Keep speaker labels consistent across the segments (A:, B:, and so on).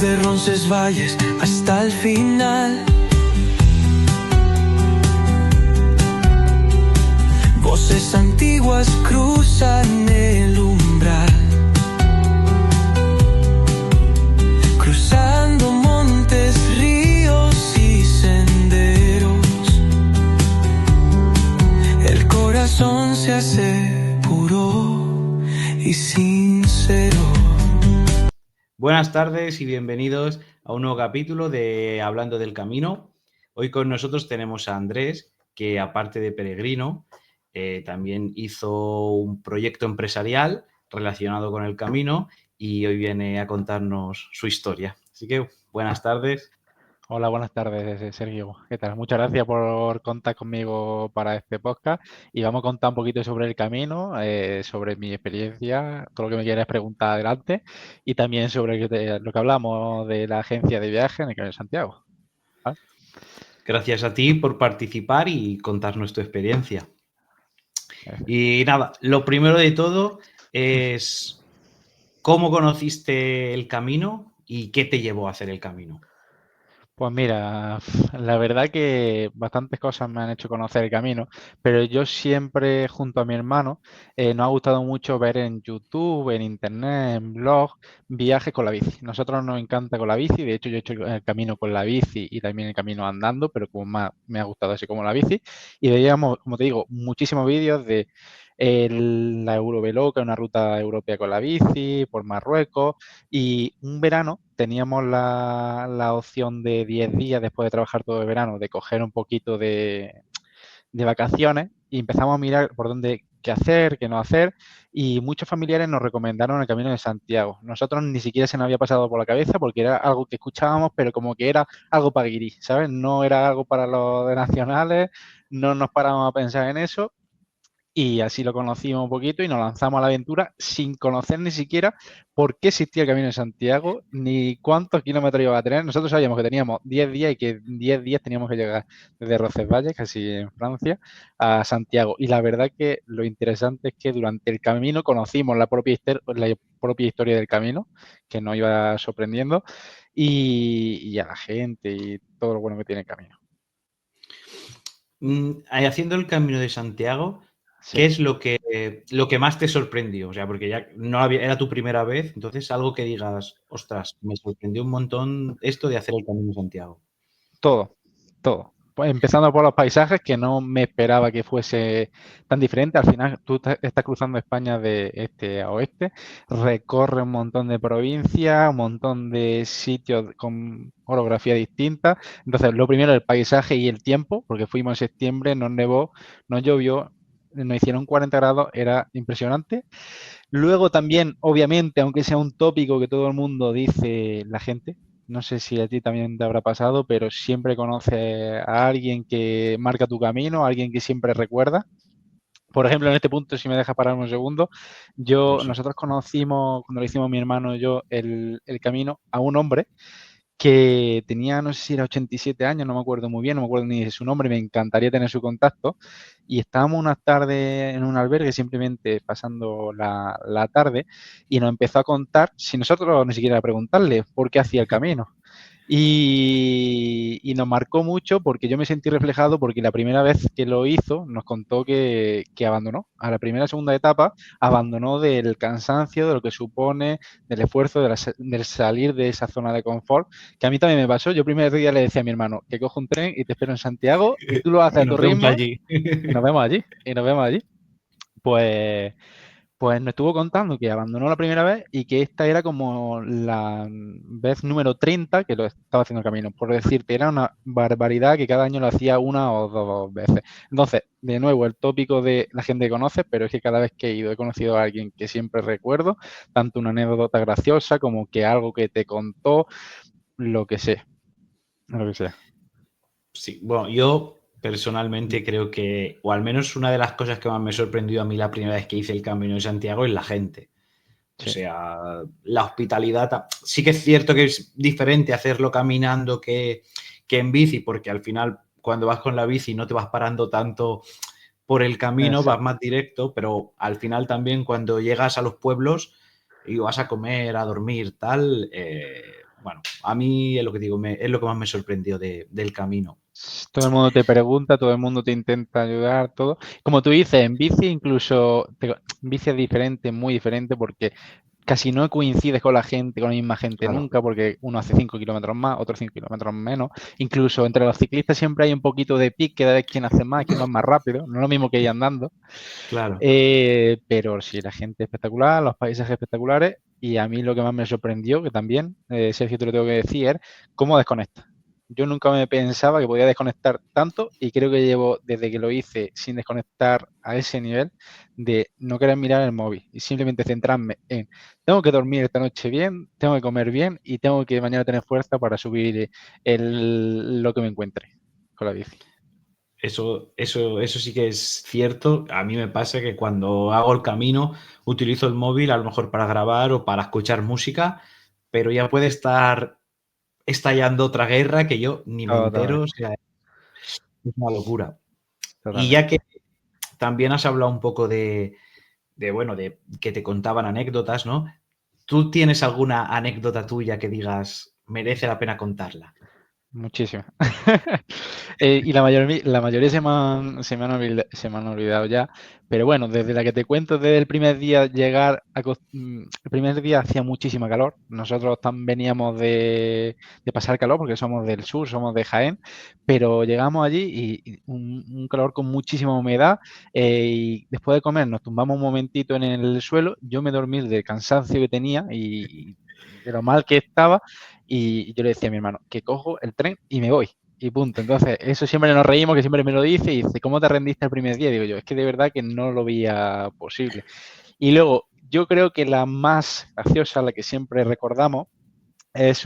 A: Desde Roncesvalles hasta el final. Voces antiguas cruzan el umbral, cruzando montes, ríos y senderos. El corazón se hace puro y sincero.
B: Buenas tardes y bienvenidos a un nuevo capítulo de Hablando del Camino. Hoy con nosotros tenemos a Andrés, que aparte de peregrino, también hizo un proyecto empresarial relacionado con el camino y hoy viene a contarnos su historia. Así que buenas tardes.
C: Hola, buenas tardes, Sergio. ¿Qué tal? Muchas gracias por contar conmigo para este podcast y vamos a contar un poquito sobre el camino, sobre mi experiencia, todo lo que me quieras preguntar adelante y también sobre lo que hablamos de la agencia de viaje en el Camino de Santiago. ¿Vale?
B: Gracias a ti por participar y contarnos tu experiencia. Y nada, lo primero de todo es ¿cómo conociste el camino y qué te llevó a hacer el camino?
C: Pues mira, la verdad que bastantes cosas me han hecho conocer el camino, pero yo siempre junto a mi hermano nos ha gustado mucho ver en YouTube, en Internet, en blogs, viajes con la bici. Nosotros nos encanta con la bici, de hecho yo he hecho el camino con la bici y también el camino andando, pero como más me ha gustado así como la bici. Y veíamos, como te digo, muchísimos vídeos de la Euroveloca, una ruta europea con la bici, por Marruecos, y un verano teníamos la opción de 10 días después de trabajar todo el verano, de coger un poquito de vacaciones y empezamos a mirar por dónde, qué hacer, qué no hacer, y muchos familiares nos recomendaron el Camino de Santiago. Nosotros ni siquiera se nos había pasado por la cabeza porque era algo que escuchábamos, pero como que era algo para guiris, ¿sabes? No era algo para los de nacionales, no nos parábamos a pensar en eso. Y así lo conocimos un poquito y nos lanzamos a la aventura sin conocer ni siquiera por qué existía el Camino de Santiago ni cuántos kilómetros iba a tener. Nosotros sabíamos que teníamos 10 días y que en 10 días teníamos que llegar desde Roncesvalles, casi en Francia, a Santiago. Y la verdad que lo interesante es que durante el camino conocimos la propia historia del camino, que nos iba sorprendiendo, y a la gente y todo lo bueno que tiene el camino.
B: Haciendo el Camino de Santiago,
C: Sí.
B: ¿qué es lo que más te sorprendió? O sea, porque ya era tu primera vez, entonces algo que digas, ostras, me sorprendió un montón esto de hacer el Camino de Santiago.
C: Todo. Pues empezando por los paisajes, que no me esperaba que fuese tan diferente. Al final, tú estás cruzando España de este a oeste, recorre un montón de provincias, un montón de sitios con orografía distinta. Entonces, lo primero, el paisaje y el tiempo, porque fuimos en septiembre, nos nevó, nos llovió, nos hicieron 40 grados, era impresionante. Luego también, obviamente, aunque sea un tópico que todo el mundo dice la gente, no sé si a ti también te habrá pasado, pero siempre conoces a alguien que marca tu camino, a alguien que siempre recuerda. Por ejemplo, en este punto, si me dejas parar un segundo, nosotros conocimos, cuando lo hicimos mi hermano y yo, el camino a un hombre que tenía, no sé si era 87 años, no me acuerdo muy bien, no me acuerdo ni de su nombre, me encantaría tener su contacto. Y estábamos unas tardes en un albergue, simplemente pasando la tarde, y nos empezó a contar, sin nosotros ni siquiera preguntarle por qué hacía el camino. Y nos marcó mucho porque yo me sentí reflejado porque la primera vez que lo hizo nos contó que abandonó. A la primera segunda etapa abandonó del cansancio, de lo que supone, del esfuerzo, del salir de esa zona de confort, que a mí también me pasó. Yo el primer día le decía a mi hermano que cojo un tren y te espero en Santiago y tú lo haces a tu ritmo y nos vemos allí. Pues nos estuvo contando que abandonó la primera vez y que esta era como la vez número 30 que lo estaba haciendo el camino. Por decirte, era una barbaridad que cada año lo hacía una o dos veces. Entonces, de nuevo, el tópico de la gente que conoce, pero es que cada vez que he ido he conocido a alguien que siempre recuerdo, tanto una anécdota graciosa como que algo que te contó, lo que sea.
B: Sí, bueno, yo personalmente creo que, o al menos una de las cosas que más me sorprendió a mí la primera vez que hice el Camino de Santiago es la gente. Sí. O sea, la hospitalidad. Sí que es cierto que es diferente hacerlo caminando que en bici, porque al final cuando vas con la bici no te vas parando tanto por el camino, vas más directo, pero al final también cuando llegas a los pueblos y vas a comer, a dormir, tal, bueno, a mí es lo que digo, es lo que más me sorprendió del camino.
C: Todo el mundo te pregunta, todo el mundo te intenta ayudar, todo. Como tú dices, en bici incluso, en bici es diferente, muy diferente, porque casi no coincides con la gente, con la misma gente
B: Claro.
C: nunca, porque uno hace 5 kilómetros más, otro 5 kilómetros menos. Incluso entre los ciclistas siempre hay un poquito de pique de ver quién hace más, quién va más rápido. No es lo mismo que ir andando.
B: Claro.
C: Pero sí, la gente espectacular, los paisajes espectaculares. Y a mí lo que más me sorprendió, que también, Sergio, te lo tengo que decir, es cómo desconecta. Yo nunca me pensaba que podía desconectar tanto y creo que llevo desde que lo hice sin desconectar a ese nivel de no querer mirar el móvil y simplemente centrarme en tengo que dormir esta noche bien, tengo que comer bien y tengo que mañana tener fuerza para subir lo que me encuentre con la bici.
B: Eso sí que es cierto. A mí me pasa que cuando hago el camino utilizo el móvil a lo mejor para grabar o para escuchar música, pero ya puede estar estallando otra guerra que yo ni me entero. O
C: Totalmente,
B: sea, es una locura. Y ya
C: totalmente.
B: que también has hablado un poco bueno, de que te contaban anécdotas, ¿no? ¿Tú tienes alguna anécdota tuya que digas merece la pena contarla?
C: Muchísimo. Y la mayoría se me han olvidado ya. Pero bueno, desde la que te cuento, desde el primer día el primer día hacía muchísima calor. Nosotros veníamos de pasar calor porque somos del sur, somos de Jaén, pero llegamos allí y un calor con muchísima humedad. Y después de comer nos tumbamos un momentito en el suelo. Yo me dormí del cansancio que tenía y de lo mal que estaba. Y yo le decía a mi hermano que cojo el tren y me voy. Y punto. Entonces, eso siempre nos reímos, que siempre me lo dice y dice, ¿cómo te rendiste el primer día? Digo yo, es que de verdad que no lo veía posible. Y luego, yo creo que la más graciosa, la que siempre recordamos, es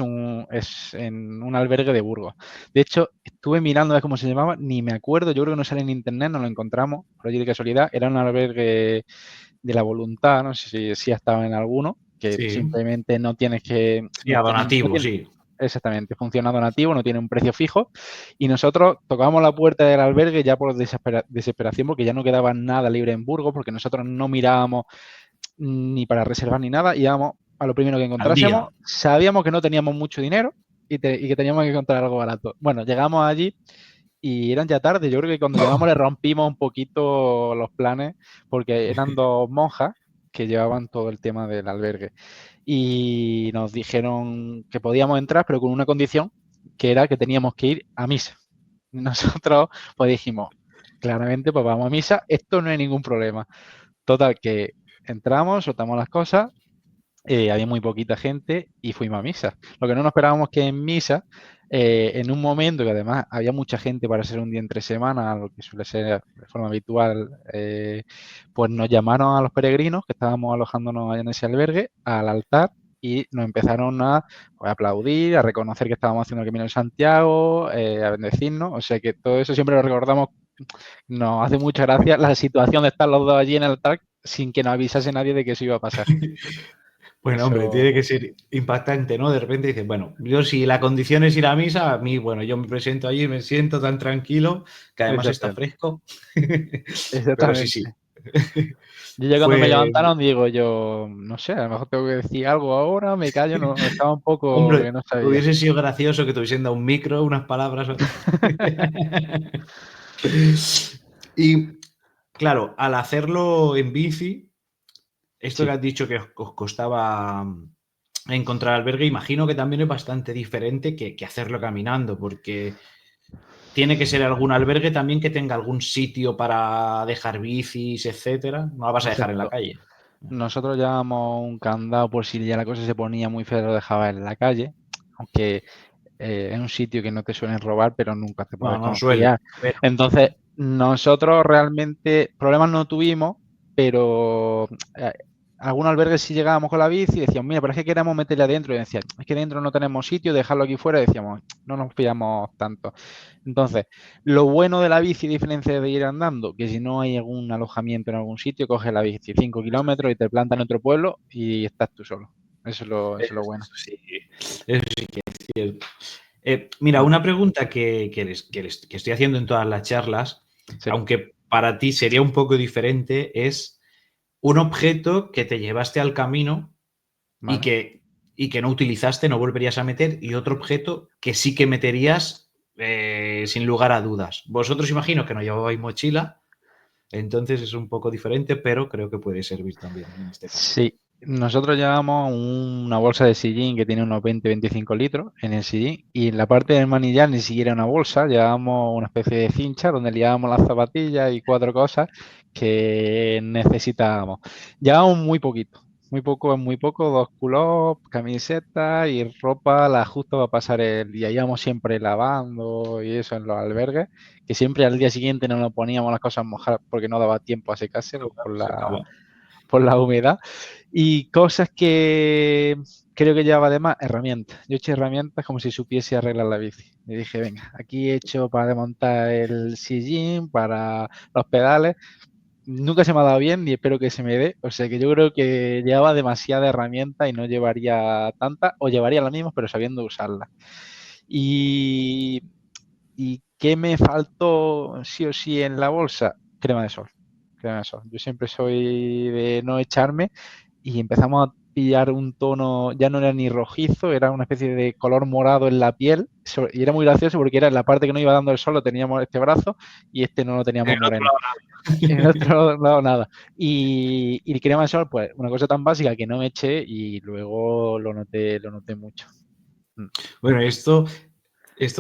C: en un albergue de Burgos. De hecho, estuve mirando a ver cómo se llamaba, ni me acuerdo, yo creo que no sale en internet, no lo encontramos, por allí de casualidad. Era un albergue de la voluntad, no sé si ha estado en alguno, que
B: Sí,
C: simplemente no tienes que,
B: sí, a donativo, sí.
C: exactamente, funciona donativo, no tiene un precio fijo. Y nosotros tocábamos la puerta del albergue ya por desesperación, porque ya no quedaba nada libre en Burgos, porque nosotros no mirábamos ni para reservar ni nada, íbamos a lo primero que
B: Al
C: encontrásemos,
B: día.
C: sabíamos que no teníamos mucho dinero y que teníamos que encontrar algo barato. Bueno, llegamos allí y eran ya tarde. Yo creo que cuando llegamos le rompimos un poquito los planes porque eran dos monjas que llevaban todo el tema del albergue y nos dijeron que podíamos entrar, pero con una condición, que era que teníamos que ir a misa. Nosotros pues dijimos, claramente pues vamos a misa, esto no hay ningún problema. Total, que entramos, soltamos las cosas, había muy poquita gente y fuimos a misa. Lo que no nos esperábamos que en misa, en un momento que además había mucha gente para ser un día entre semana, lo que suele ser de forma habitual, pues nos llamaron a los peregrinos que estábamos alojándonos allá en ese albergue al altar y nos empezaron pues, a aplaudir, a reconocer que estábamos haciendo el Camino de Santiago, a bendecirnos. O sea que todo eso siempre lo recordamos. Nos hace mucha gracia la situación de estar los dos allí en el altar sin que nos avisase nadie de que eso iba a pasar.
B: Bueno, hombre,
C: Eso,
B: tiene que ser impactante, ¿no? De repente dices, bueno, yo si la condición es ir a misa, a mí, bueno, yo me presento allí, me siento tan tranquilo, que además está
C: exactamente,
B: fresco. Pero sí, sí.
C: exactamente. Yo ya cuando me
B: Fue,
C: levantaron digo yo, no sé, a lo mejor tengo que decir algo ahora, me callo, no, estaba un poco
B: hombre,
C: que no sabía.
B: hubiese sido gracioso que tuviesen dado un micro, unas palabras. Y claro, al hacerlo en bici, esto que
C: Sí,
B: has dicho que os costaba encontrar albergue, imagino que también es bastante diferente que hacerlo caminando, porque tiene que ser algún albergue también que tenga algún sitio para dejar bicis, etcétera. No la vas a dejar en la
C: exacto.
B: calle.
C: Nosotros llevábamos un candado por si ya la cosa se ponía muy fea, lo dejaba en la calle, aunque es un sitio que no te suelen robar, pero nunca te
B: Bueno,
C: puedes
B: no suele,
C: confiar.
B: pero
C: Entonces, nosotros realmente problemas no tuvimos, pero algunos albergues sí llegábamos con la bici y decíamos, mira, pero es que queremos meterle adentro. Y decían, es que dentro no tenemos sitio, dejarlo aquí fuera. Y decíamos, no nos fiamos tanto. Entonces, lo bueno de la bici, a diferencia de ir andando, que si no hay algún alojamiento en algún sitio, coges la bici 5 kilómetros y te plantas en otro pueblo y estás tú solo. Eso es lo bueno.
B: eso sí, eso sí que es cierto. Mira, una pregunta que estoy haciendo en todas las charlas,
C: Sí,
B: aunque para ti sería un poco diferente, es un objeto que te llevaste al camino y
C: vale.
B: que y que no utilizaste, no volverías a meter, y otro objeto que sí que meterías sin lugar a dudas. Vosotros imagino que no llevabais mochila, entonces es un poco diferente, pero creo que puede servir también en este caso.
C: Sí, nosotros llevamos una bolsa de sillín que tiene unos 20-25 litros en el sillín y en la parte del manillar ni siquiera una bolsa, llevamos una especie de cincha donde llevábamos las zapatillas y 4 cosas que necesitábamos. Llevamos muy poco, 2 culottes, camisetas y ropa, la justa para pasar el día. Íbamos siempre lavando y eso en los albergues, que siempre al día siguiente no nos poníamos las cosas mojadas porque no daba tiempo a secarse
B: Se acaba.
C: por la humedad. Y cosas que creo que llevaba además, herramientas. Yo eché herramientas como si supiese arreglar la bici. Y dije, venga, aquí he hecho para desmontar el sillín, para los pedales. Nunca se me ha dado bien ni espero que se me dé. O sea que yo creo que llevaba demasiada herramienta y no llevaría tantas, o llevaría las mismas, pero sabiendo usarlas. Y, ¿Y qué me faltó sí o sí en la bolsa? Crema de sol. Crema de sol. Yo siempre soy de no echarme y empezamos a pillar un tono, ya no era ni rojizo, era una especie de color morado en la piel y era muy gracioso porque era en la parte que no iba dando el sol, lo teníamos este brazo y este no lo
B: En
C: teníamos
B: el otro
C: moreno.
B: lado nada.
C: En el otro lado nada. Y el crema de sol, pues una cosa tan básica que no me eché y luego lo noté mucho.
B: Bueno, esto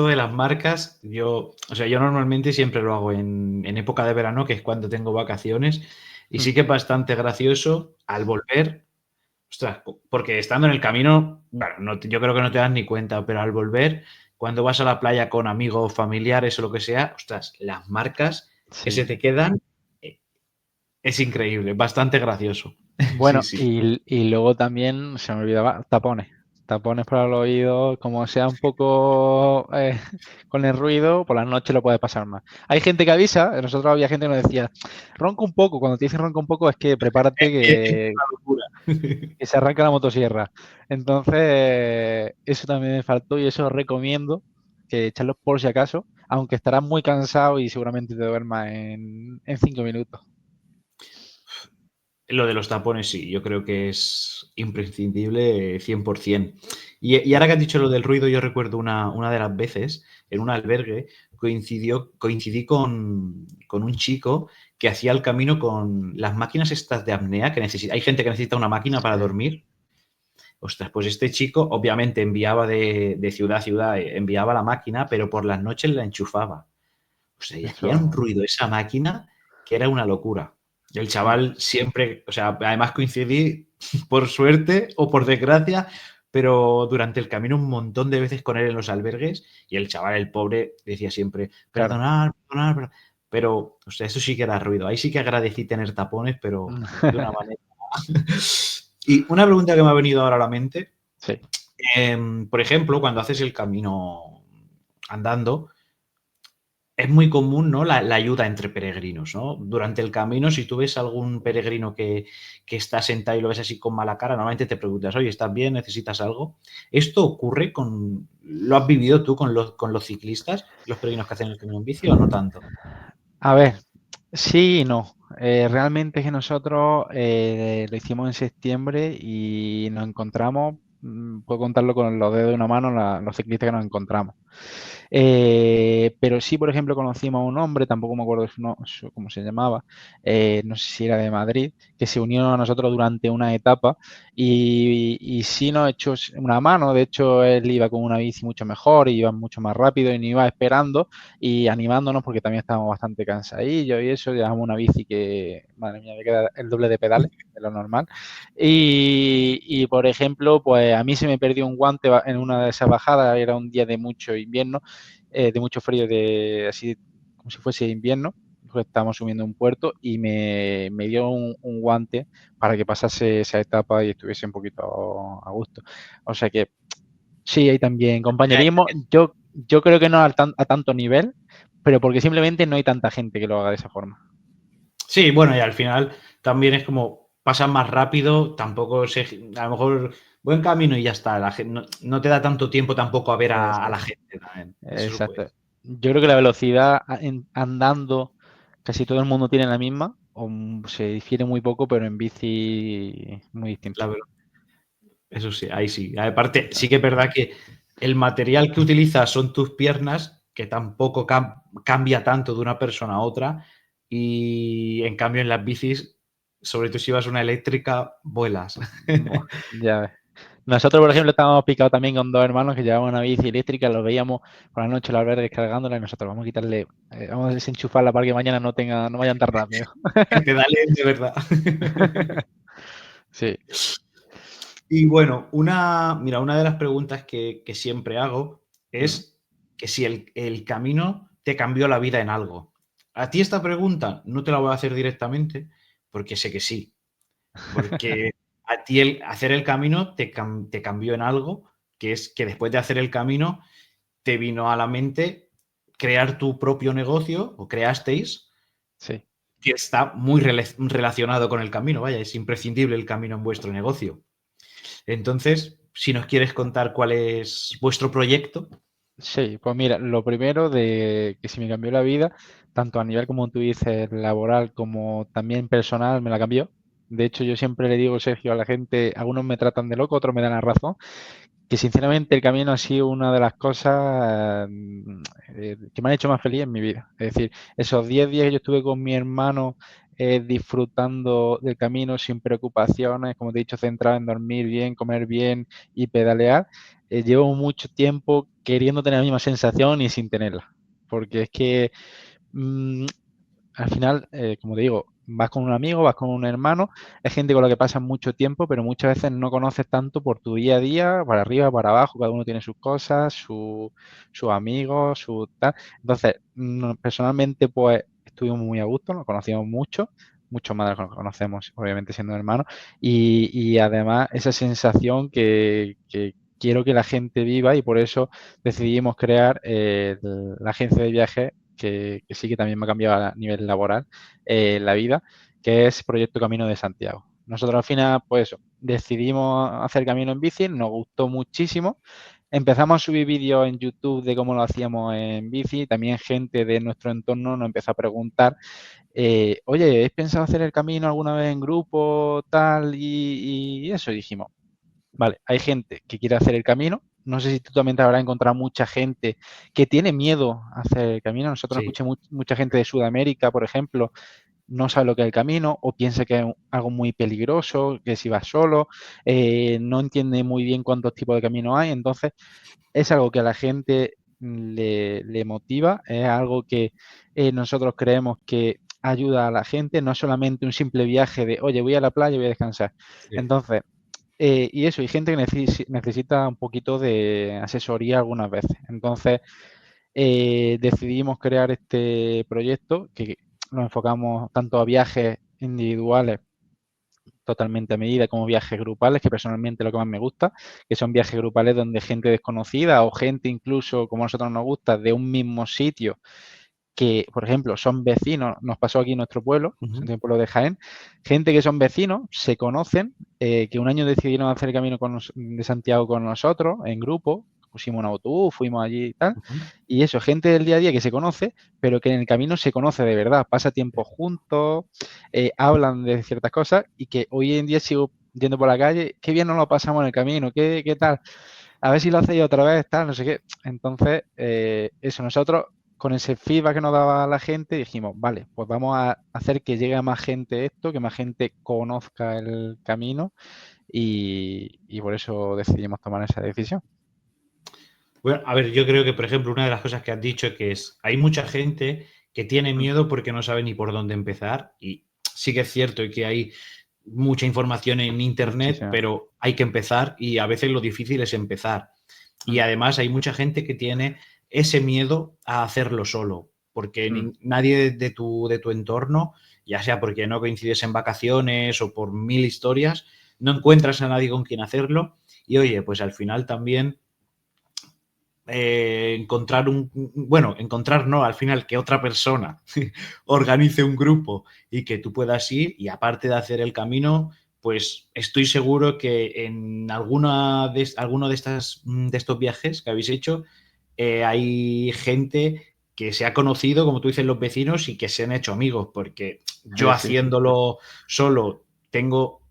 B: de las marcas, yo normalmente siempre lo hago en época de verano, que es cuando tengo vacaciones, y sí que es bastante gracioso al volver, ostras, porque estando en el camino, bueno, yo creo que no te das ni cuenta, pero al volver, cuando vas a la playa con amigos, familiares o lo que sea, ostras, las marcas que
C: Sí.
B: se te quedan es increíble, bastante gracioso. Sí,
C: Bueno,
B: sí.
C: y luego también se me olvidaba tapones. Tapones para los oídos, como sea un poco con el ruido, por la noche lo puedes pasar más. Hay gente que avisa, nosotros había gente que nos decía, ronca un poco, cuando te dicen ronca un poco es que prepárate
B: Es una locura.
C: que se arranca la motosierra. Entonces, eso también me faltó y eso recomiendo que echarlos por si acaso, aunque estarás muy cansado y seguramente te duermas en 5 minutos.
B: Lo de los tapones sí, yo creo que es imprescindible 100%. Y ahora que has dicho lo del ruido, yo recuerdo una de las veces en un albergue coincidí con un chico que hacía el camino con las máquinas estas de apnea, que hay gente que necesita una máquina para dormir. Ostras, pues este chico obviamente enviaba de ciudad a ciudad, enviaba la máquina, pero por las noches la enchufaba. O sea, y hacía un
C: Eso,
B: ruido esa máquina que era una locura. El
C: mm,
B: chaval siempre, o sea, además coincidí por suerte o por desgracia, pero durante el camino un montón de veces con él en los albergues y el chaval, el pobre, decía siempre,
C: claro.
B: perdonar, perdonar, pero, o sea, eso sí que era ruido. Ahí sí que agradecí tener tapones, pero de una manera. Y una pregunta que me ha venido ahora a la mente,
C: Sí.
B: por ejemplo, cuando haces el camino andando, es muy común, ¿no? La ayuda entre peregrinos, ¿no? Durante el camino, si tú ves algún peregrino que está sentado y lo ves así con mala cara, normalmente te preguntas, oye, ¿estás bien? ¿Necesitas algo? ¿Esto ocurre lo has vivido tú con los ciclistas, los peregrinos que hacen el camino en bici o no tanto?
C: A ver, sí y no. Realmente es que nosotros lo hicimos en septiembre y nos encontramos, puedo contarlo con los dedos de una mano, los ciclistas que nos encontramos. Pero sí, por ejemplo, conocimos a un hombre, tampoco me acuerdo cómo se llamaba, no sé si era de Madrid, que se unió a nosotros durante una etapa y sí nos echó una mano. De hecho, él iba con una bici mucho mejor, iba mucho más rápido y nos iba esperando y animándonos porque también estábamos bastante cansadillos y eso. Llevamos una bici que, madre mía, me queda el doble de pedales de lo normal. Por ejemplo, pues a mí se me perdió un guante en una de esas bajadas, era un día de mucho invierno, de mucho frío, así como si fuese invierno, porque estábamos subiendo un puerto y me dio un guante para que pasase esa etapa y estuviese un poquito a gusto. O sea que sí, hay también compañerismo. Yo creo que no a tanto nivel, pero porque simplemente no hay tanta gente que lo haga de esa forma.
B: Sí, bueno, y al final también es como pasa más rápido, tampoco a lo mejor buen camino y ya está. No te da tanto tiempo tampoco a ver a la
C: Exacto.
B: gente también. Eso se puede.
C: Exacto. Yo creo que la velocidad andando casi todo el mundo tiene la misma, o se difiere muy poco, pero en bici muy distinto.
B: La, velo- Eso sí, ahí sí. Aparte, sí que es verdad que el material que utilizas son tus piernas, que tampoco cambia tanto de una persona a otra. Y en cambio en las bicis, sobre todo si vas una eléctrica, vuelas.
C: Buah, ya ves. Nosotros, por ejemplo, estábamos picados también con dos hermanos que llevaban una bici eléctrica, los veíamos por la noche, la ver descargándola y nosotros vamos a quitarle, vamos a desenchufarla para que mañana no vayan tan rápido.
B: Que te da de verdad.
C: Sí.
B: Y bueno, mira, una de las preguntas que siempre hago
C: Mm.
B: es que si el camino te cambió la vida en algo. A ti esta pregunta no te la voy a hacer directamente porque sé que sí. Porque a ti hacer el camino te cambió en algo, que es que después de hacer el camino te vino a la mente crear tu propio negocio, o creasteis,
C: Sí.
B: que está muy relacionado con el camino. Vaya, es imprescindible el camino en vuestro negocio. Entonces, si nos quieres contar cuál es vuestro proyecto.
C: Sí, pues mira, lo primero de que si me cambió la vida, tanto a nivel como tú dices, laboral como también personal, me la cambió. De hecho, yo siempre le digo, Sergio, a la gente, algunos me tratan de loco, otros me dan la razón, que sinceramente el camino ha sido una de las cosas que me han hecho más feliz en mi vida. Es decir, esos 10 días que yo estuve con mi hermano disfrutando del camino sin preocupaciones, como te he dicho, centrado en dormir bien, comer bien y pedalear, llevo mucho tiempo queriendo tener la misma sensación y sin tenerla. Porque es que mm, al final, como te digo, vas con un amigo, vas con un hermano, es gente con la que pasas mucho tiempo, pero muchas veces no conoces tanto por tu día a día, para arriba, para abajo, cada uno tiene sus cosas, sus amigos, su tal. Entonces, personalmente, pues estuvimos muy a gusto, nos conocíamos mucho más de lo que nos conocemos, obviamente siendo hermanos, y además esa sensación que quiero que la gente viva y por eso decidimos crear la agencia de viajes que sí que también me ha cambiado a nivel laboral la vida, que es Proyecto Camino de Santiago. Nosotros al final, pues eso, decidimos hacer camino en bici, nos gustó muchísimo. Empezamos a subir vídeos en YouTube de cómo lo hacíamos en bici. También gente de nuestro entorno nos empezó a preguntar, oye, ¿habéis pensado hacer el camino alguna vez en grupo, tal? Y eso, y dijimos, vale, hay gente que quiere hacer el camino. No sé si tú también te habrás encontrado mucha gente que tiene miedo a hacer el camino. Nosotros
B: Sí.
C: escuchamos mucha gente de Sudamérica, por ejemplo, no sabe lo que es el camino o piensa que es algo muy peligroso, que si va solo, no entiende muy bien cuántos tipos de caminos hay. Entonces, es algo que a la gente le motiva, es algo que nosotros creemos que ayuda a la gente, no solamente un simple viaje de, oye, voy a la playa y voy a descansar.
B: Sí.
C: Entonces, y eso, hay gente que necesita un poquito de asesoría algunas veces. Entonces, decidimos crear este proyecto que nos enfocamos tanto a viajes individuales totalmente a medida como viajes grupales, que personalmente lo que más me gusta, que son viajes grupales donde gente desconocida o gente incluso como a nosotros nos gusta de un mismo sitio que, por ejemplo, son vecinos, nos pasó aquí en nuestro pueblo, en el pueblo de Jaén, gente que son vecinos, se conocen, que un año decidieron hacer el camino de Santiago con nosotros, en grupo, pusimos un autobús, fuimos allí y tal,
B: Ujú.
C: y eso, gente del día a día que se conoce, pero que en el camino se conoce de verdad, pasa tiempo juntos, hablan de ciertas cosas y que hoy en día sigo yendo por la calle, qué bien nos lo pasamos en el camino, qué tal, a ver si lo hacéis otra vez, tal, no sé qué. Entonces, eso, nosotros con ese feedback que nos daba la gente dijimos, vale, pues vamos a hacer que llegue a más gente esto, que más gente conozca el camino y por eso decidimos tomar esa decisión.
B: Bueno, a ver, yo creo que, por ejemplo, una de las cosas que has dicho que es, hay mucha gente que tiene
C: Mm.
B: miedo porque no sabe ni por dónde empezar y sí que es cierto que hay mucha información en internet,
C: Muchísimo.
B: pero hay que empezar y a veces lo difícil es empezar. Y
C: Mm.
B: además hay mucha gente que tiene ese miedo a hacerlo solo, porque
C: Mm.
B: nadie de tu entorno, ya sea porque no coincides en vacaciones o por mil historias, no encuentras a nadie con quien hacerlo. Y oye, pues al final también encontrar no, al final que otra persona organice un grupo y que tú puedas ir y aparte de hacer el camino, pues estoy seguro que en alguno de estos viajes que habéis hecho hay gente que se ha conocido, como tú dices, los vecinos y que se han hecho amigos, porque yo
C: Sí.
B: haciéndolo solo tengo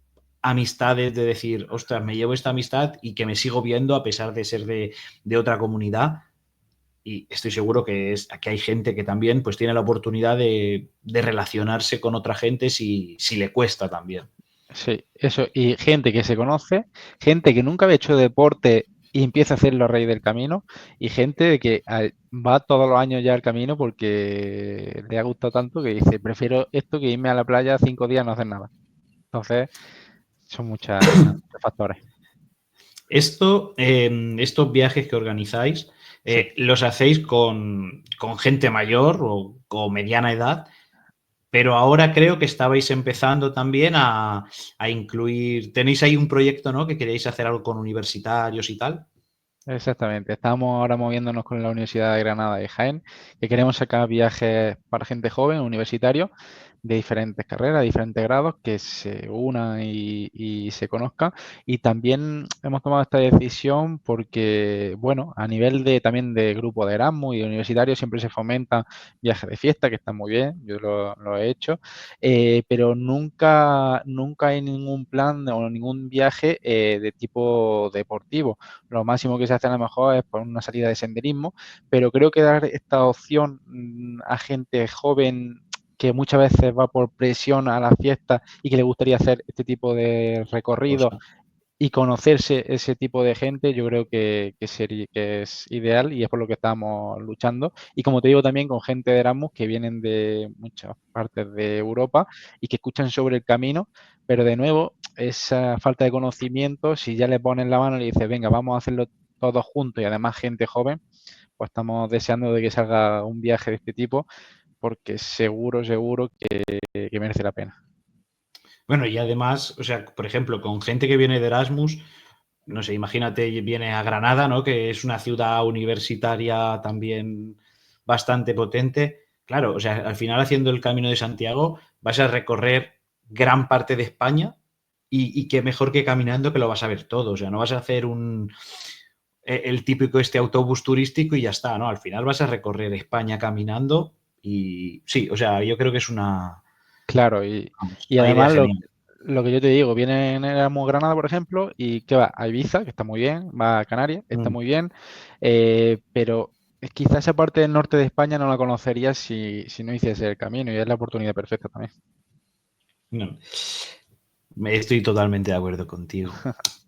B: amistades de decir, ostras, me llevo esta amistad y que me sigo viendo a pesar de ser de otra comunidad. Y estoy seguro que hay gente que también pues tiene la oportunidad de relacionarse con otra gente si le cuesta también.
C: Sí, eso. Y gente que se conoce, gente que nunca había hecho deporte y empieza a hacerlo a raíz del camino, y gente que va todos los años ya al camino porque le ha gustado tanto que dice, prefiero esto que irme a la playa 5 días a no hacer nada. Entonces, son muchos factores.
B: Estos viajes que organizáis,
C: Sí.
B: ¿los hacéis con gente mayor o mediana edad? Pero ahora creo que estabais empezando también a incluir, tenéis ahí un proyecto, ¿no? Que queréis hacer algo con universitarios y tal.
C: Exactamente. Estamos ahora moviéndonos con la Universidad de Granada y Jaén, que queremos sacar viajes para gente joven, universitario, de diferentes carreras, diferentes grados, que se unan y se conozcan. Y también hemos tomado esta decisión porque, bueno, a nivel también de grupo de Erasmus y de universitario siempre se fomentan viajes de fiesta, que están muy bien, yo lo he hecho, pero nunca hay ningún plan o ningún viaje de tipo deportivo. Lo máximo que se hace a lo mejor es por una salida de senderismo, pero creo que dar esta opción a gente joven que muchas veces va por presión a la fiesta y que le gustaría hacer este tipo de recorrido
B: Cosa.
C: y conocerse ese tipo de gente, yo creo que es ideal y es por lo que estamos luchando. Y como te digo, también con gente de Erasmus que vienen de muchas partes de Europa y que escuchan sobre el camino, pero de nuevo, esa falta de conocimiento, si ya le ponen la mano y le dices, venga, vamos a hacerlo todos juntos y además gente joven, pues estamos deseando de que salga un viaje de este tipo porque seguro que merece la pena.
B: Bueno, y además, o sea, por ejemplo, con gente que viene de Erasmus, no sé, imagínate, viene a Granada, ¿no? Que es una ciudad universitaria también bastante potente. Claro, o sea, al final haciendo el Camino de Santiago vas a recorrer gran parte de España y qué mejor que caminando que lo vas a ver todo. O sea, no vas a hacer el típico autobús turístico y ya está, ¿no? Al final vas a recorrer España caminando y sí, o sea, yo creo que es
C: Claro,
B: vamos,
C: y
B: una idea
C: además
B: genial.
C: lo que yo te digo, viene en Erasmus Granada, por ejemplo, y que va a Ibiza, que está muy bien, va a Canarias, está
B: Mm.
C: muy bien, pero quizás esa parte del norte de España no la conocería si no hiciese el camino, y es la oportunidad perfecta también.
B: No, estoy totalmente de acuerdo contigo.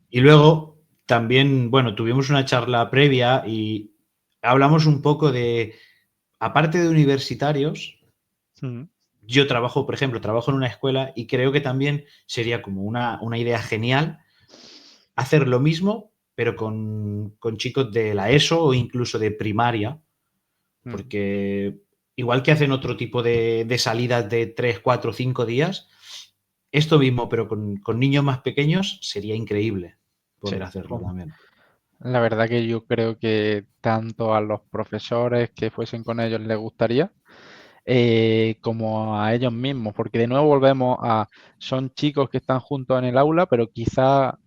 B: Y luego también, bueno, tuvimos una charla previa y hablamos un poco aparte de universitarios,
C: Ujú.
B: yo trabajo, por ejemplo, trabajo en una escuela y creo que también sería como una idea genial hacer lo mismo, pero con chicos de la ESO o incluso de primaria,
C: Mm.
B: porque igual que hacen otro tipo de salidas de 3, 4, 5 días, esto mismo, pero con niños más pequeños, sería increíble
C: Sí,
B: poder hacerlo
C: pues,
B: también.
C: la verdad que yo creo que tanto a los profesores que fuesen con ellos les gustaría, como a ellos mismos, porque de nuevo volvemos son chicos que están juntos en el aula, pero quizá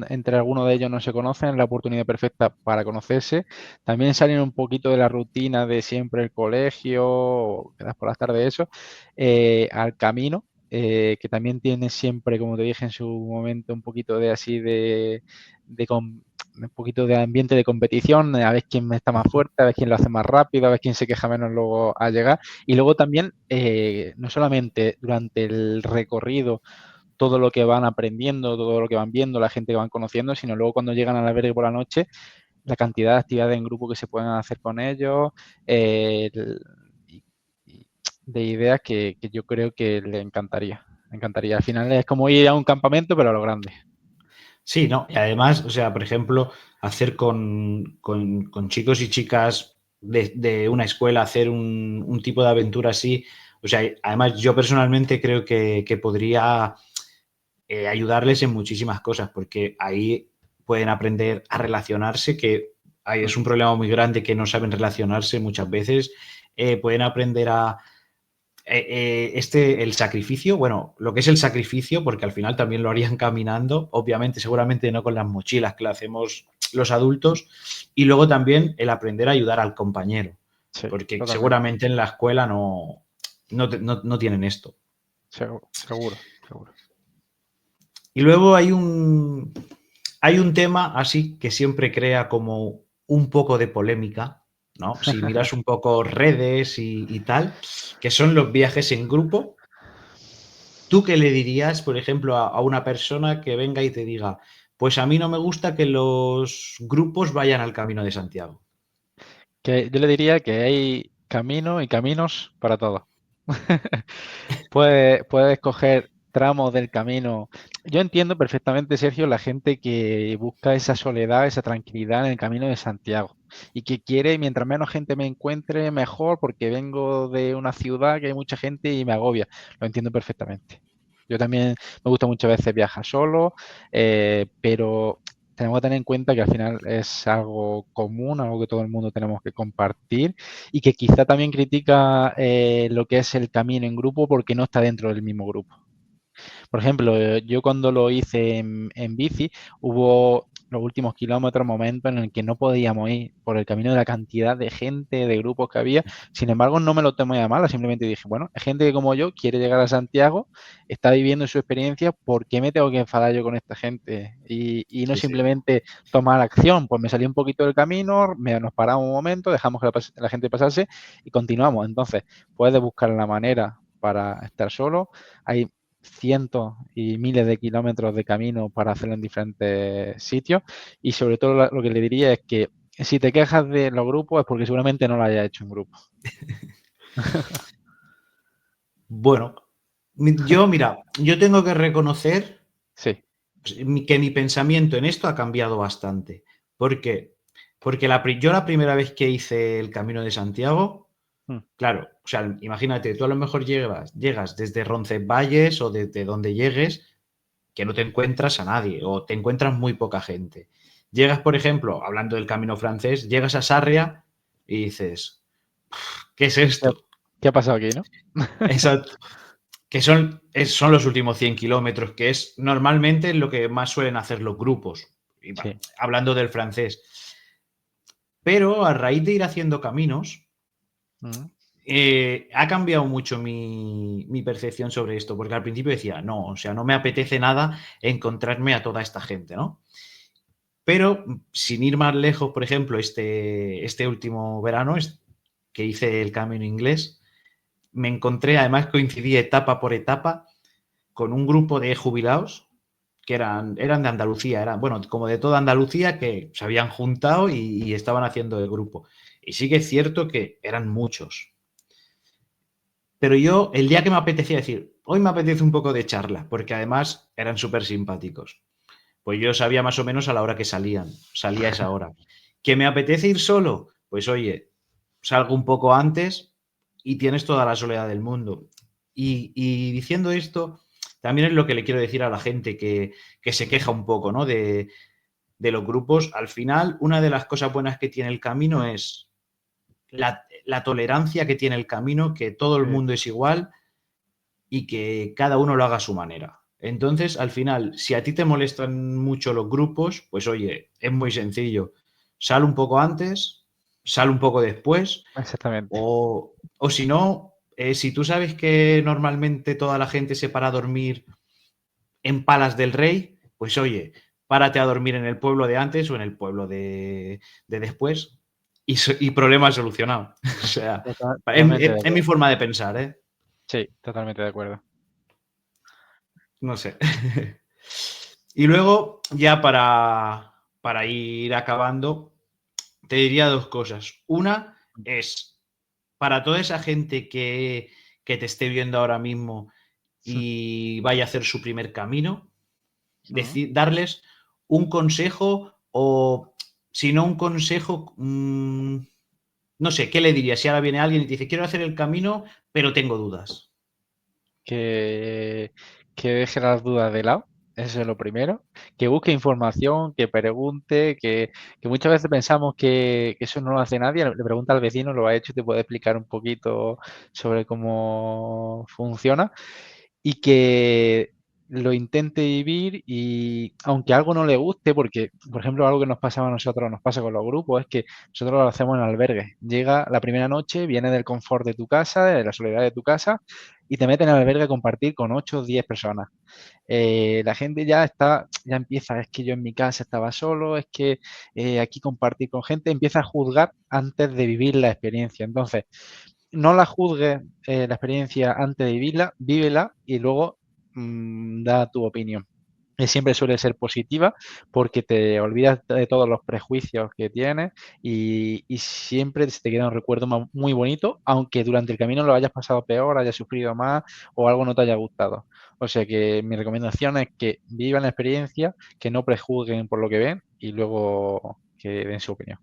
C: entre algunos de ellos no se conocen, la oportunidad perfecta para conocerse. También salen un poquito de la rutina de siempre el colegio, o quedas por las tardes, eso, al camino. Que también tiene siempre, como te dije en su momento, un poquito de así de com- un poquito de ambiente de competición, a ver quién está más fuerte, a ver quién lo hace más rápido, a ver quién se queja menos luego al llegar. Y luego también, no solamente durante el recorrido, todo lo que van aprendiendo, todo lo que van viendo, la gente que van conociendo, sino luego cuando llegan al albergue por la noche, la cantidad de actividades en grupo que se pueden hacer con ellos, y, y de ideas que yo creo que le encantaría. Me encantaría. Al final es como ir a un campamento, pero a lo grande.
B: Sí, ¿no? Y además, o sea, por ejemplo, hacer con chicos y chicas de una escuela, hacer un tipo de aventura así, o sea, además yo personalmente creo que podría ayudarles en muchísimas cosas, porque ahí pueden aprender a relacionarse, que ahí es un problema muy grande que no saben relacionarse muchas veces, pueden aprender el sacrificio, bueno, lo que es el sacrificio, porque al final también lo harían caminando, obviamente, seguramente no con las mochilas que lo hacemos los adultos, y luego también el aprender a ayudar al compañero,
C: Sí,
B: porque
C: totalmente.
B: seguramente en la escuela no tienen esto.
C: Seguro, seguro, seguro.
B: Y luego hay un tema así que siempre crea como un poco de polémica, ¿no? Si miras un poco redes y tal, que son los viajes en grupo. ¿Tú qué le dirías, por ejemplo, a una persona que venga y te diga, pues a mí no me gusta que los grupos vayan al Camino de Santiago?
C: Que yo le diría que hay caminos y caminos para todo. Puedes escoger tramos del camino. Yo entiendo perfectamente, Sergio, la gente que busca esa soledad, esa tranquilidad en el Camino de Santiago y que quiere, mientras menos gente me encuentre, mejor, porque vengo de una ciudad que hay mucha gente y me agobia. Lo entiendo perfectamente. Yo también me gusta muchas veces viajar solo, pero tenemos que tener en cuenta que al final es algo común, algo que todo el mundo tenemos que compartir y que quizá también critica lo que es el camino en grupo porque no está dentro del mismo grupo. Por ejemplo, yo cuando lo hice en bici, hubo los últimos kilómetros, momentos en el que no podíamos ir por el camino de la cantidad de gente, de grupos que había. Sin embargo, no me lo tomé a mal, simplemente dije, bueno, hay gente que como yo quiere llegar a Santiago, está viviendo su experiencia, ¿por qué me tengo que enfadar yo con esta gente? Y no
B: Sí, sí.
C: simplemente tomar acción, pues me salí un poquito del camino, nos paramos un momento, dejamos que la gente pasase y continuamos. Entonces, puedes buscar la manera para estar solo. Hay cientos y miles de kilómetros de camino para hacerlo en diferentes sitios y sobre todo lo que le diría es que si te quejas de los grupos es porque seguramente no lo hayas hecho en grupo.
B: Bueno, mira, yo tengo que reconocer
C: Sí.
B: que mi pensamiento en esto ha cambiado bastante. ¿Por qué? Porque yo la primera vez que hice el Camino de Santiago,
C: Mm.
B: claro, o sea, imagínate, tú a lo mejor llegas desde Roncesvalles o desde donde llegues, que no te encuentras a nadie o te encuentras muy poca gente. Llegas, por ejemplo, hablando del camino francés, llegas a Sarria y dices, ¿qué es
C: ¿Qué,
B: esto?
C: qué ha pasado aquí, no?
B: Exacto. Que son los últimos 100 kilómetros, que es normalmente lo que más suelen hacer los grupos,
C: Sí.
B: hablando del francés. Pero a raíz de ir haciendo caminos,
C: Mm.
B: ha cambiado mucho mi percepción sobre esto, porque al principio decía, no, o sea, no me apetece nada encontrarme a toda esta gente, ¿no? Pero sin ir más lejos, por ejemplo, este último verano que hice el camino inglés, me encontré, además coincidí etapa por etapa, con un grupo de jubilados que eran de Andalucía, eran, bueno, como de toda Andalucía, que se habían juntado y estaban haciendo el grupo. Y sí que es cierto que eran muchos. Pero yo, el día que me apetecía decir, hoy me apetece un poco de charla, porque además eran súper simpáticos. Pues yo sabía más o menos a la hora que salía a esa hora. ¿Que me apetece ir solo? Pues oye, salgo un poco antes y tienes toda la soledad del mundo. Y diciendo esto, también es lo que le quiero decir a la gente que se queja un poco, ¿no? De los grupos. Al final, una de las cosas buenas que tiene el camino es la tolerancia que tiene el camino, que todo el
C: Sí.
B: mundo es igual y que cada uno lo haga a su manera. Entonces, al final, si a ti te molestan mucho los grupos, pues oye, es muy sencillo. Sal un poco antes, sal un poco después,
C: Exactamente.
B: o si no, si tú sabes que normalmente toda la gente se para a dormir en Palas del Rey, pues oye, párate a dormir en el pueblo de antes o en el pueblo de después y problema solucionado. O sea,
C: Totalmente de
B: es mi
C: acuerdo.
B: forma de pensar, ¿eh?
C: Sí, totalmente de acuerdo.
B: No sé. Y luego, ya para ir acabando, te diría dos cosas. Una es, para toda esa gente que te esté viendo ahora mismo y vaya a hacer su primer camino,
C: Mm.
B: darles un consejo o, si no un consejo, no sé, ¿qué le dirías si ahora viene alguien y te dice, quiero hacer el camino, pero tengo dudas?
C: que, que deje las dudas de lado, eso es lo primero, que busque información, que pregunte, que muchas veces pensamos que eso no lo hace nadie, le pregunta al vecino, lo ha hecho y te puede explicar un poquito sobre cómo funciona y que lo intente vivir y aunque algo no le guste, porque, por ejemplo, algo que nos pasaba a nosotros, nos pasa con los grupos, es que nosotros lo hacemos en albergue. Llega la primera noche, viene del confort de tu casa, de la soledad de tu casa, y te meten en el albergue a compartir con 8 o 10 personas. La gente ya empieza, es que yo en mi casa estaba solo, es que aquí compartir con gente, empieza a juzgar antes de vivir la experiencia. Entonces, no la juzgues la experiencia antes de vivirla, vívela y luego da tu opinión. Y siempre suele ser positiva porque te olvidas de todos los prejuicios que tienes y siempre se te queda un recuerdo muy bonito, aunque durante el camino lo hayas pasado peor, hayas sufrido más o algo no te haya gustado. O sea que mi recomendación es que vivan la experiencia, que no prejuzguen por lo que ven y luego que den su opinión.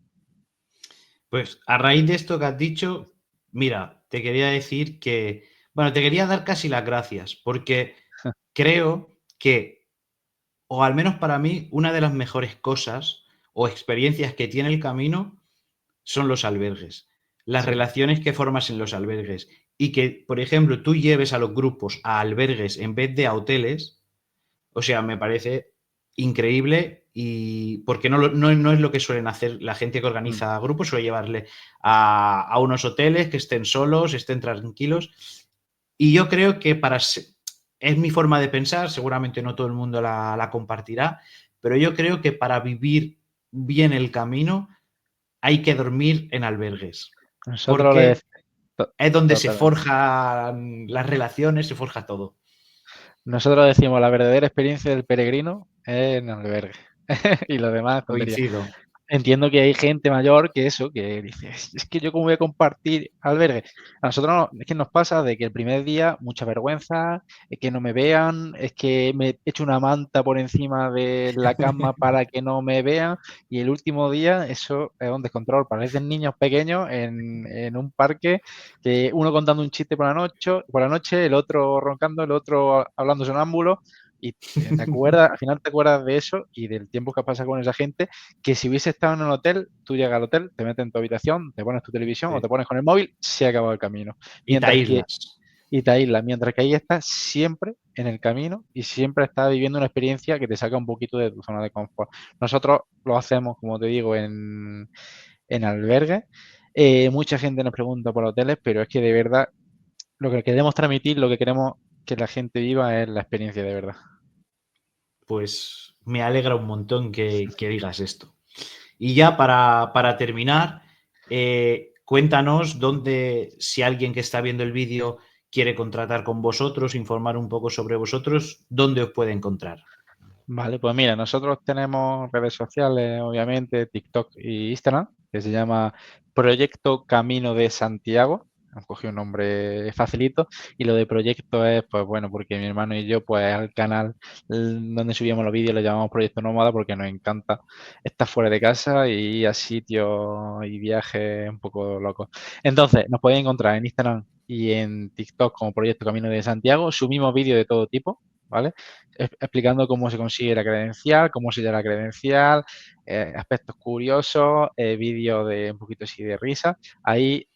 B: Pues a raíz de esto que has dicho, mira, te quería decir que, bueno, te quería dar casi las gracias, porque creo que, o al menos para mí, una de las mejores cosas o experiencias que tiene el camino son los albergues, las
C: Sí.
B: relaciones que formas en los albergues y que, por ejemplo, tú lleves a los grupos a albergues en vez de a hoteles, o sea, me parece increíble y porque no es lo que suelen hacer la gente que
C: Mm.
B: organiza grupos, suele llevarle a unos hoteles que estén solos, estén tranquilos. Y yo creo que es mi forma de pensar, seguramente no todo el mundo la compartirá, pero yo creo que para vivir bien el camino hay que dormir en albergues,
C: Nosotros le
B: porque
C: decimos,
B: es donde se
C: totalmente.
B: forjan las relaciones, se forja todo.
C: Nosotros decimos la verdadera experiencia del peregrino es en albergue y lo demás es tontería.
B: Coincido.
C: Entiendo que hay gente mayor que eso, que dice, es que yo cómo voy a compartir albergue. A nosotros es que nos pasa de que el primer día mucha vergüenza, es que no me vean, es que me echo una manta por encima de la cama para que no me vean y el último día eso es un descontrol. Parecen niños pequeños en un parque, que uno contando un chiste por la noche, el otro roncando, el otro hablando sonámbulo. Y al final te acuerdas de eso y del tiempo que has pasado con esa gente que si hubiese estado en un hotel, tú llegas al hotel, te metes en tu habitación, te pones tu televisión o te
B: Sí.
C: pones con el móvil, se ha acabado el camino.
B: Y te
C: Mientras que,
B: aíslas.
C: y te aíslas, mientras que ahí estás siempre en el camino y siempre estás viviendo una experiencia que te saca un poquito de tu zona de confort. Nosotros lo hacemos, como te digo, en albergues. Mucha gente nos pregunta por hoteles, pero es que de verdad lo que queremos transmitir, lo que queremos que la gente viva es la experiencia de verdad.
B: Pues me alegra un montón que digas esto. Y ya para terminar, cuéntanos dónde, si alguien que está viendo el vídeo quiere contratar con vosotros, informar un poco sobre vosotros, ¿dónde os puede encontrar?
C: Vale, pues mira, nosotros tenemos redes sociales, obviamente, TikTok y Instagram, que se llama Proyecto Camino de Santiago. Han cogido un nombre facilito y lo de proyecto es, pues bueno, porque mi hermano y yo, pues al canal donde subíamos los vídeos le llamamos Proyecto Nómada porque nos encanta estar fuera de casa y ir a sitios y viajes un poco locos. Entonces, nos podéis encontrar en Instagram y en TikTok como Proyecto Camino de Santiago. Subimos vídeos de todo tipo, ¿vale? Explicando cómo se consigue la credencial, cómo se llama la credencial, aspectos curiosos, vídeos de un poquito así de risa. Ahí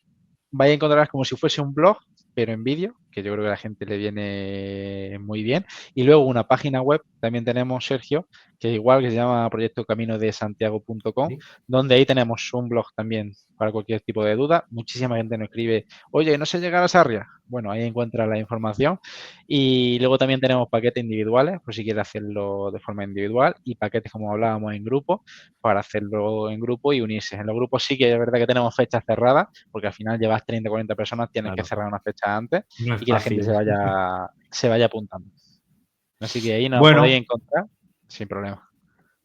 C: vais a encontrar como si fuese un blog, pero en vídeo, que yo creo que a la gente le viene muy bien. Y luego una página web, también tenemos, Sergio, que es igual, que se llama proyectocaminodesantiago.com,
B: ¿Sí?
C: donde ahí tenemos un blog también para cualquier tipo de duda. Muchísima gente nos escribe, oye, no sé llegar a Sarria. Bueno, ahí encuentras la información. Y luego también tenemos paquetes individuales, por si quieres hacerlo de forma individual, y paquetes, como hablábamos, en grupo, para hacerlo en grupo y unirse. En los grupos sí que es verdad que tenemos fechas cerradas, porque al final llevas 30 o 40 personas, tienes que
B: Claro,
C: cerrar una fecha antes
B: no es
C: y que la gente
B: fácil.
C: se vaya apuntando. Así que ahí nos podéis
B: Bueno,
C: encontrar sin problema.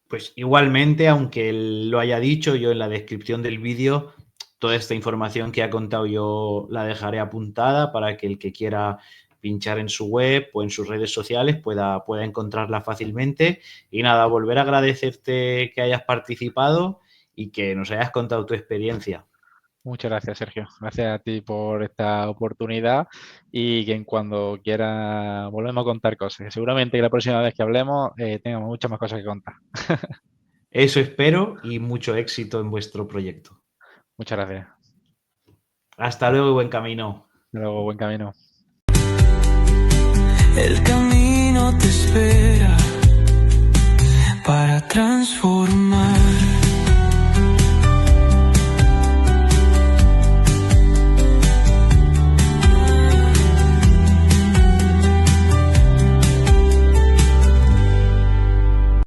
B: pues igualmente, aunque él lo haya dicho, yo en la descripción del vídeo, toda esta información que ha contado yo la dejaré apuntada para que el que quiera pinchar en su web o en sus redes sociales pueda encontrarla fácilmente. Y nada, volver a agradecerte que hayas participado y que nos hayas contado tu experiencia.
C: Muchas gracias, Sergio. Gracias a ti por esta oportunidad y que en cuando quiera volvemos a contar cosas. Seguramente que la próxima vez que hablemos tengamos muchas más cosas que contar.
B: Eso espero y mucho éxito en vuestro proyecto.
C: Muchas gracias.
B: Hasta luego y buen camino.
C: Hasta luego, buen camino.
A: El camino camino te espera para transformar.